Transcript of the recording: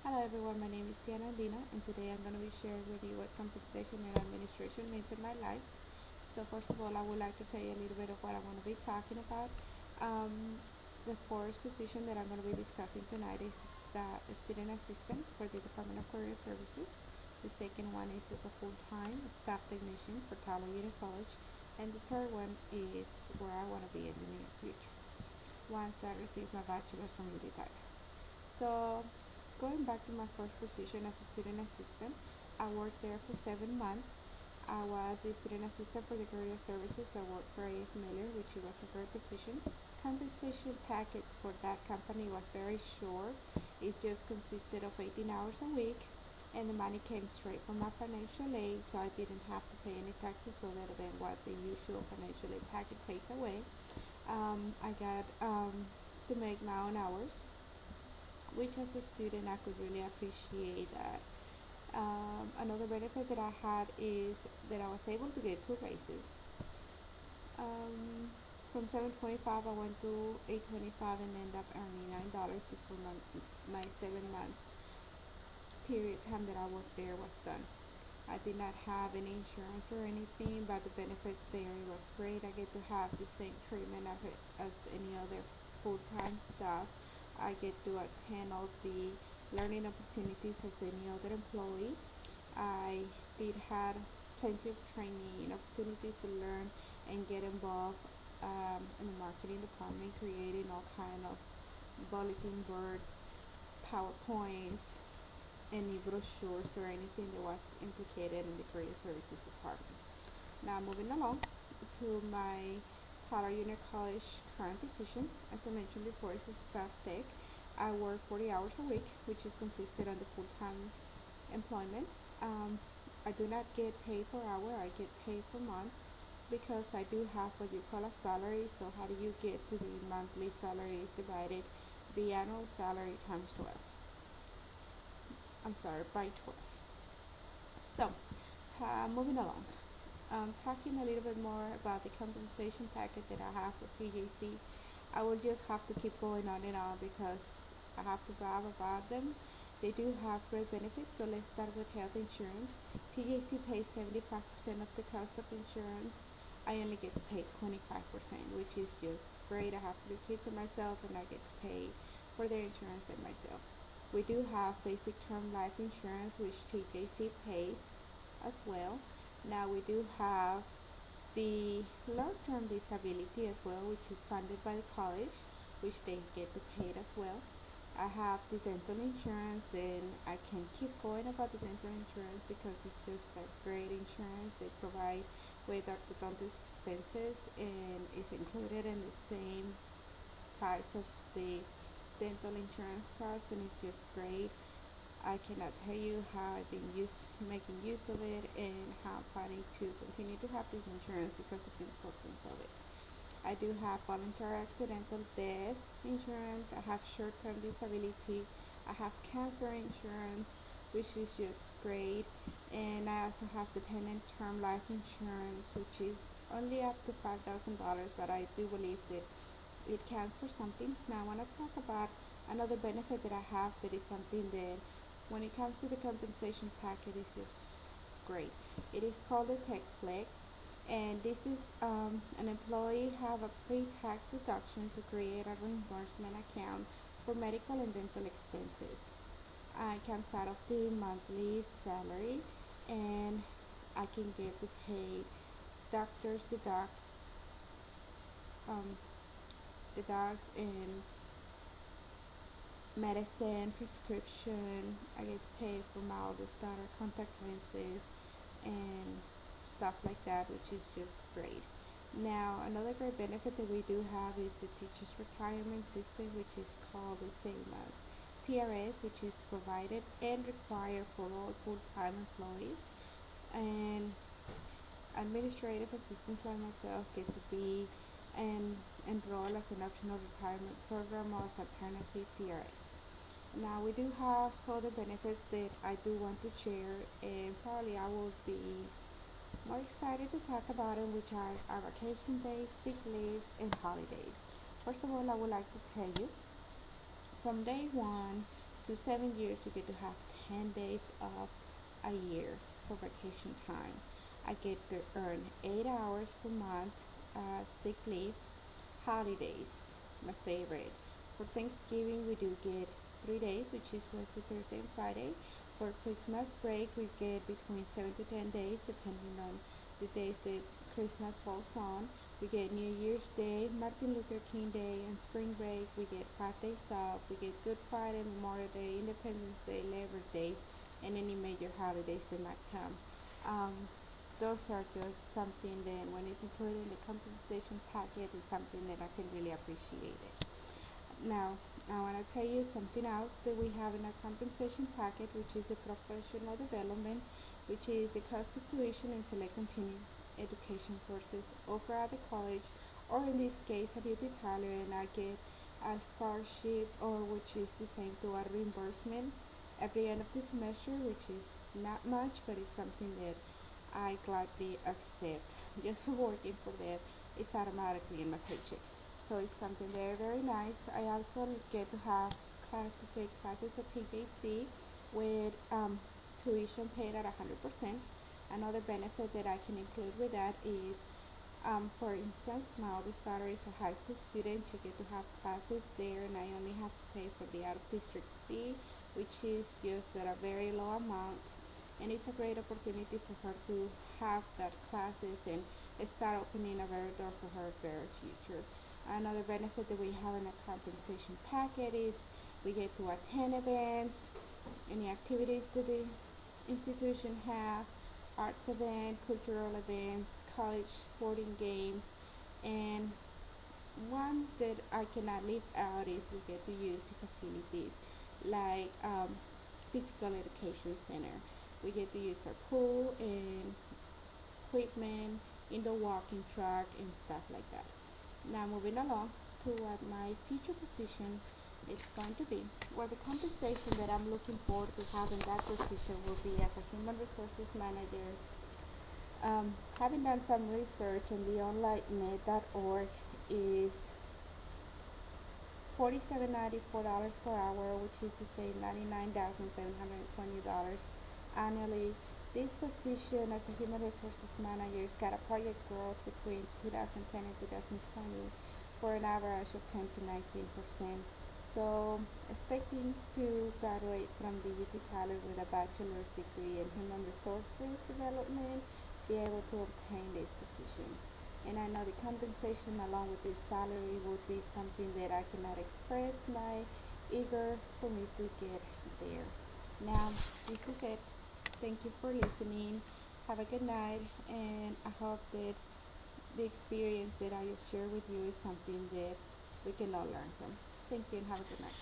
Hello everyone, my name is Andino, and today I'm going to be sharing with you what compensation and administration means in my life. So first of all, I would like to tell you a little bit of what I'm going to be talking about. Um, the first position that I'm going to be discussing tonight is the student assistant for the Department of Career Services. The second one is as a full-time staff technician for Tyler Union College, and the third one is where I want to be in the near future once I receive my bachelor's from UT. So, going back to my first position as a student assistant, I worked there for 7 months. I was a student assistant for the career services. I worked for AF Miller, which was a great position. Compensation package for that company was very short. It just consisted of 18 hours a week, and the money came straight from my financial aid, so I didn't have to pay any taxes other than what the usual financial aid package takes away. I got to make my own hours, which as a student I could really appreciate that. Another benefit that I had is that I was able to get two raises. Um, from 7.25 I went to 8.25 and ended up earning $9 before my 7 months period time that I worked there was done. I did not have any insurance or anything, but the benefits there was great. I get to have the same treatment as any other full-time staff. I get to attend all the learning opportunities as any other employee. I did have plenty of training opportunities to learn and get involved in the marketing department, creating all kind of bulletin boards, PowerPoints, any brochures or anything that was implicated in the career services department. Now moving along to my Tyler Union College current position. As I mentioned before, it's a staff tech. I work 40 hours a week, which is consisted of the full-time employment. I do not get paid per hour, I get paid per month because I do have what you call a salary. So how do you get to the monthly salary is divided the annual salary times 12. I'm sorry, by 12. So, moving along. Talking a little bit more about the compensation package that I have for TJC. I will just have to keep going on and on because I have to brag about them. They do have great benefits, so let's start with health insurance. TJC pays 75% of the cost of insurance. I only get to pay 25%, which is just great. I have three kids and myself, and I get to pay for their insurance and myself. We do have basic term life insurance, which TJC pays as well. Now we do have the long-term disability as well, which is funded by the college, which they get to pay it as well. I have the dental insurance, and I can keep going about the dental insurance because it's just a great insurance. They provide with orthodontist expenses, and it's included in the same price as the dental insurance cost, and it's just great. I cannot tell you how I've been making use of it, and how I'm planning to continue to have this insurance because of the importance of it. I do have voluntary accidental death insurance. I have short-term disability. I have cancer insurance, which is just great. And I also have dependent term life insurance, which is only up to $5,000, but I do believe that it counts for something. Now I want to talk about another benefit that I have that is something that when it comes to the compensation package is just great. It is called the tax flex, and this is an employee have a pre-tax deduction to create a reimbursement account for medical and dental expenses. It comes out of the monthly salary, and I can get to pay doctors um, deducts and medicine, prescription. I get paid for my oldest daughter contact lenses and stuff like that, which is just great. Now, another great benefit that we do have is the teachers retirement system, which is called the same as TRS, which is provided and required for all full-time employees. And administrative assistants like myself get to be and enroll as an optional retirement program or as alternative TRS. Now we do have other benefits that I do want to share, and probably I will be more excited to talk about it, which are our vacation days, sick leaves, and holidays. First of all, I would like to tell you from day one to 7 years, you get to have 10 days off a year for vacation time. I get to earn 8 hours per month sick leave. Holidays, my favorite. For Thanksgiving, we do get 3 days, which is Wednesday, Thursday, and Friday. For Christmas break, we get between 7 to 10 days, depending on the days that Christmas falls on. We get New Year's Day, Martin Luther King Day, and spring break. We get 5 days off. We get Good Friday, Memorial Day, Independence Day, Labor Day, and any major holidays that might come. Um, those are just something that when it's included in the compensation packet is something that I can really appreciate it. Now, I want to tell you something else that we have in our compensation packet, which is the professional development, which is the cost of tuition and select continuing education courses offered at the college, or in this case, a beauty parlor, and I get a scholarship, or which is the same to a reimbursement at the end of the semester, which is not much, but it's something that I gladly accept. Just for working for them, it's automatically in my paycheck. So it's something very, very nice. I also get to have to take classes at TJC with tuition paid at 100%. Another benefit that I can include with that is, for instance, my oldest daughter is a high school student. She get to have classes there, and I only have to pay for the out-of-district fee, which is just at a very low amount. And it's a great opportunity for her to have that classes and start opening a better door for her better future. Another benefit that we have in a compensation packet is we get to attend events, any activities that the institution have, arts event, cultural events, college sporting games, and one that I cannot leave out is we get to use the facilities like physical education center. We get to use our pool and equipment, indoor walking track, and stuff like that. Now moving along to what my future position is going to be. Well, the compensation that I'm looking forward to having that position will be as a human resources manager. Having done some research on the onlinenet.org is $47.94 per hour, which is to say $99,720 annually. This position as a human resources manager has got a project growth between 2010 and 2020 for an average of 10 to 19%. So, expecting to graduate from the UT College with a bachelor's degree in human resources development, be able to obtain this position. And I know the compensation along with this salary would be something that I cannot express my eager for me to get there. Now, this is it. Thank you for listening. Have a good night, and I hope that the experience that I just shared with you is something that we can all learn from. Thank you, and have a good night.